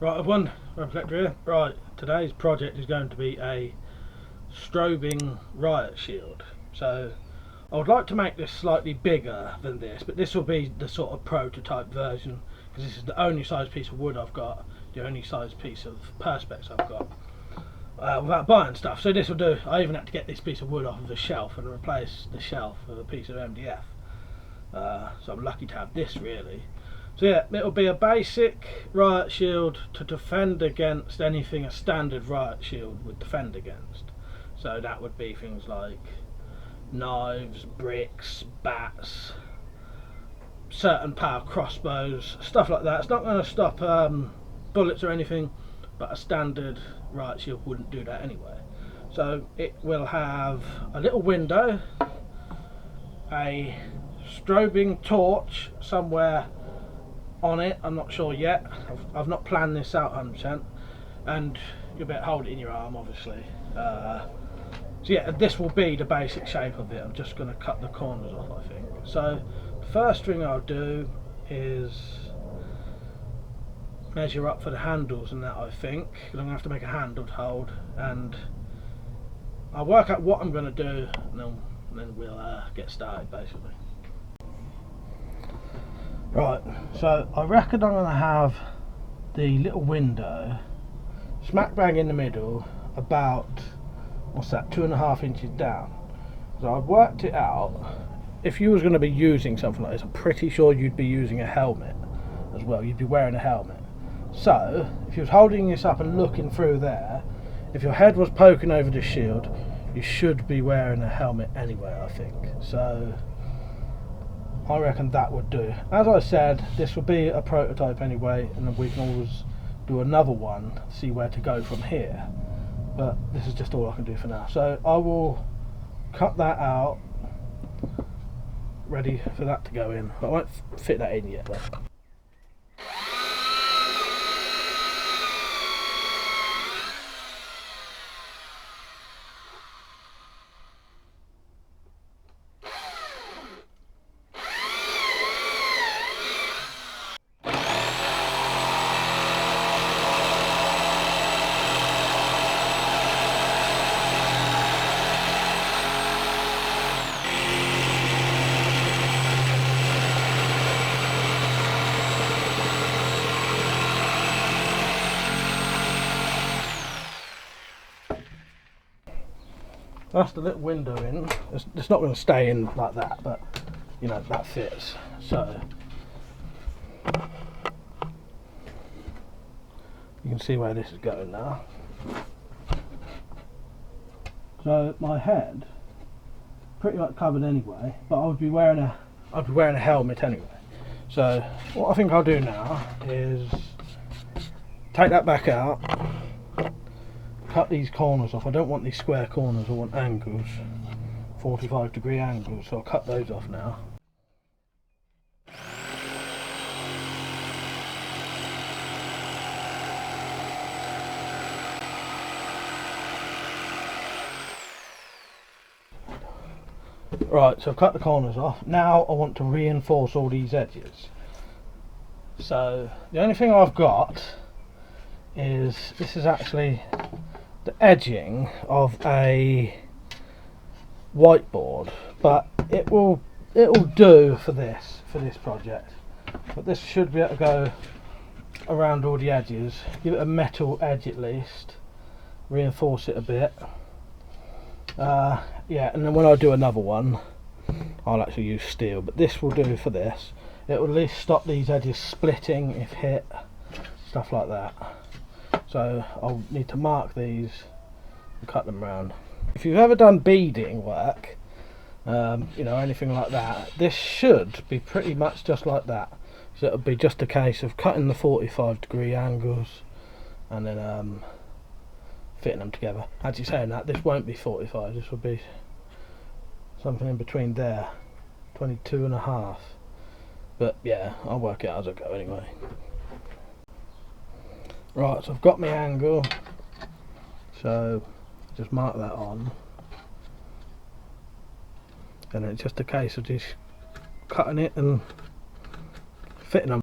Right, I've won WeaponCollector here. Right, today's project is going to be a strobing Riot Shield. So I would like to make this slightly bigger than this, but this will be the sort of prototype version because this is the only size piece of wood I've got, the only size piece of perspex I've got without buying stuff. So this will do. I even had to get this piece of wood off of the shelf and replace the shelf with a piece of MDF. So I'm lucky to have this, really. So yeah, it'll be a basic Riot Shield to defend against anything a standard Riot Shield would defend against. So that would be things like knives, bricks, bats, certain power crossbows, stuff like that. It's not going to stop bullets or anything, but a standard Riot Shield wouldn't do that anyway. So it will have a little window, a strobing torch somewhere on it, I'm not sure yet. I've not planned this out 100%, and you'll be able to hold it in your arm, obviously. So yeah, this will be the basic shape of it. I'm just going to cut the corners off, I think. So the first thing I'll do is measure up for the handles and that, I think, because I'm going to have to make a handle to hold, and I'll work out what I'm going to do, and then we'll get started, basically. Right, so I reckon I'm going to have the little window smack bang in the middle, about, what's that, 2.5 inches down. So I've worked it out. If you was going to be using something like this, I'm pretty sure you'd be using a helmet as well. You'd be wearing a helmet. So if you was holding this up and looking through there, if your head was poking over the shield, you should be wearing a helmet anyway, I think. So I reckon that would do. As I said, this will be a prototype anyway, and then we can always do another one, see where to go from here. But this is just all I can do for now. So I will cut that out, ready for that to go in. But I won't fit that in yet though. That's the little window in. It's not going to stay in like that, but you know, that fits. So you can see where this is going now. So my head pretty much covered anyway, but I'd be wearing a helmet anyway. So what I think I'll do now is take that back out, cut these corners off. I don't want these square corners, I want angles, 45-degree angles, so I'll cut those off now. Right, so I've cut the corners off. Now I want to reinforce all these edges. So the only thing I've got is, this is actually the edging of a whiteboard, but it'll do for this project. But this should be able to go around all the edges, give it a metal edge at least, reinforce it a bit. Yeah, and then when I do another one, I'll actually use steel, but this will do for this. It will at least stop these edges splitting if hit, stuff like that. So I'll need to mark these and cut them round. If you've ever done beading work, you know, anything like that, this should be pretty much just like that. So it'll be just a case of cutting the 45-degree angles and then fitting them together. Actually saying that, this won't be 45, this will be something in between there, 22.5. But yeah, I'll work it out as I go anyway. Right, so I've got my angle, so just mark that on, and it's just a case of just cutting it and fitting them.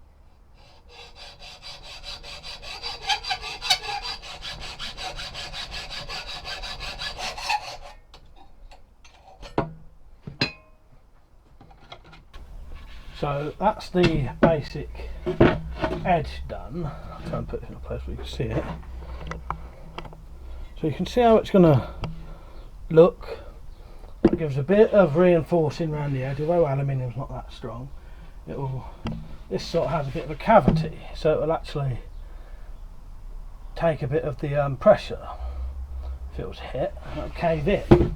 So that's the basic edge done. I'll try and put it in a place where you can see it. So you can see how it's going to look. It gives a bit of reinforcing around the edge, although aluminium's not that strong. This sort of has a bit of a cavity, so it will actually take a bit of the pressure. If it was hit, it'll cave in,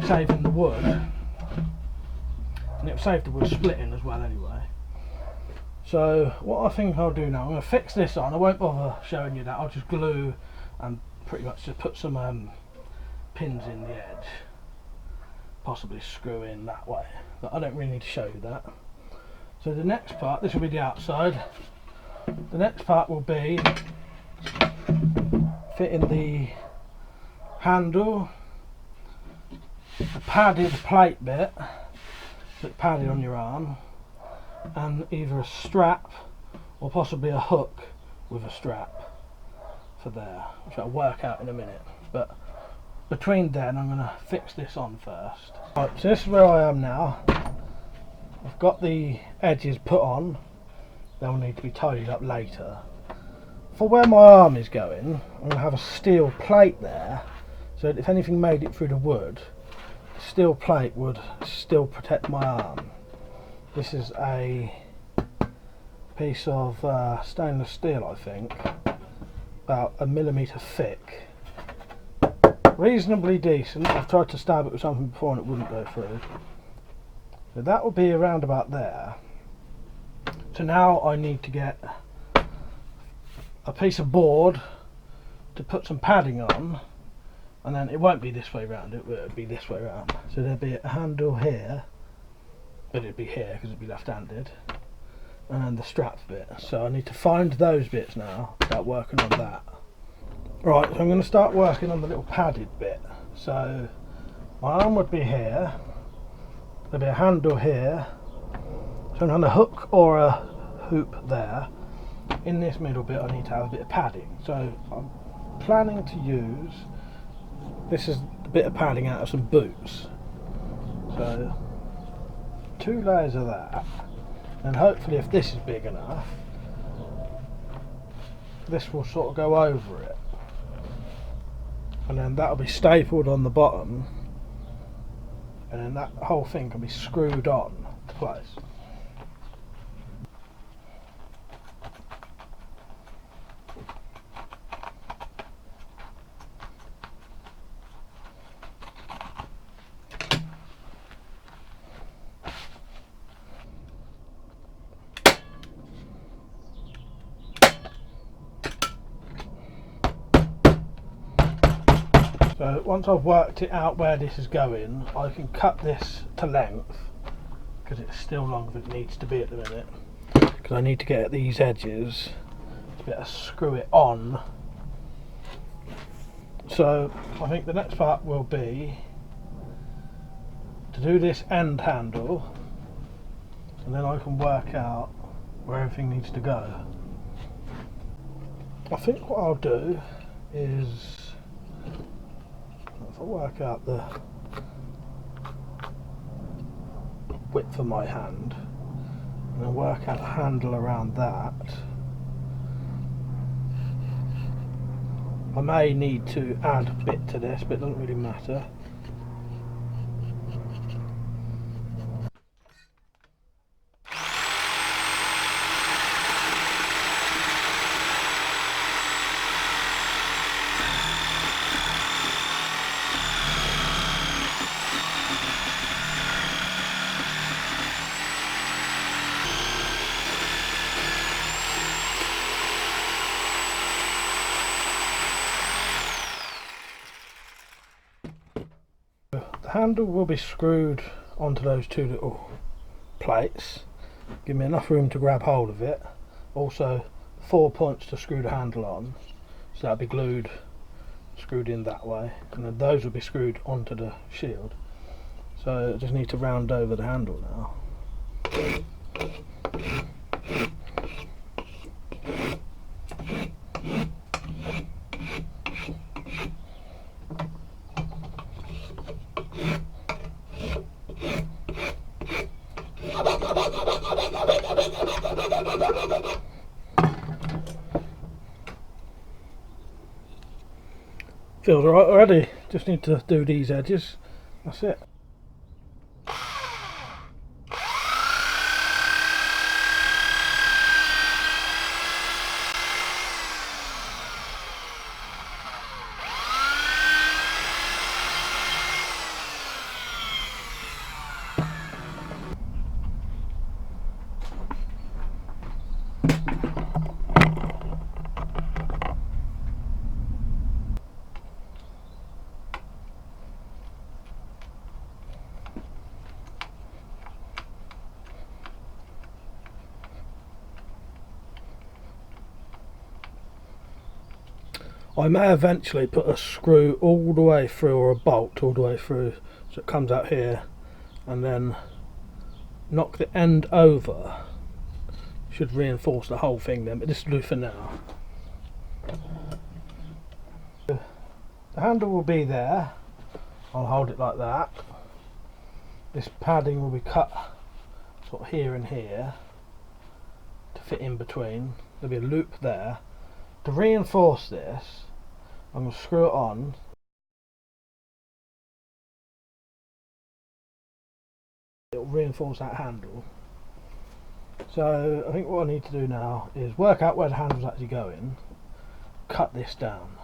saving the wood, and it'll save the wood splitting as well anyway. So what I think I'll do now, I'm going to fix this on. I won't bother showing you that. I'll just glue and pretty much just put some pins in the edge, possibly screw in that way, but I don't really need to show you that. So the next part, this will be the outside. The next part will be fitting the handle, the padded plate bit, that's padded on your arm, and either a strap or possibly a hook with a strap for there, which I'll work out in a minute. But between then I'm going to fix this on first. Right, so this is where I am now. I've got the edges put on, they'll need to be tidied up later. For where my arm is going, I'm going to have a steel plate there, so that if anything made it through the wood, the steel plate would still protect my arm. This is a piece of stainless steel, I think, about 1 millimetre thick. Reasonably decent. I've tried to stab it with something before and it wouldn't go through. So that will be around about there. So now I need to get a piece of board to put some padding on, and then it won't be this way round, it will be this way round. So there'll be a handle here, but it'd be here because it'd be left-handed, and then the strap bit. So I need to find those bits now, start working on that. Right, so I'm going to start working on the little padded bit. So my arm would be here, there'll be a handle here, so on a hook or a hoop there. In this middle bit I need to have a bit of padding, so I'm planning to use, this is a bit of padding out of some boots, so 2 layers of that, and hopefully if this is big enough, this will sort of go over it, and then that'll be stapled on the bottom, and then that whole thing can be screwed on to place. So once I've worked it out where this is going, I can cut this to length, because it's still longer than it needs to be at the minute, because I need to get at these edges to be able to screw it on. So I think the next part will be to do this end handle, and then I can work out where everything needs to go. I think what I'll do is, if I work out the width of my hand and then work out a handle around that, I may need to add a bit to this, but it doesn't really matter. The handle will be screwed onto those 2 little plates. Give me enough room to grab hold of it. Also 4 points to screw the handle on, so that'll be glued, screwed in that way, and then those will be screwed onto the shield. So I just need to round over the handle now. Feels alright already, just need to do these edges, that's it. I may eventually put a screw all the way through, or a bolt all the way through, so it comes out here, and then knock the end over. Should reinforce the whole thing then, but this will do for now. The handle will be there, I'll hold it like that. This padding will be cut sort of here and here to fit in between. There'll be a loop there. To reinforce this, I'm going to screw it on. It'll reinforce that handle. So I think what I need to do now is work out where the handle's actually going, cut this down.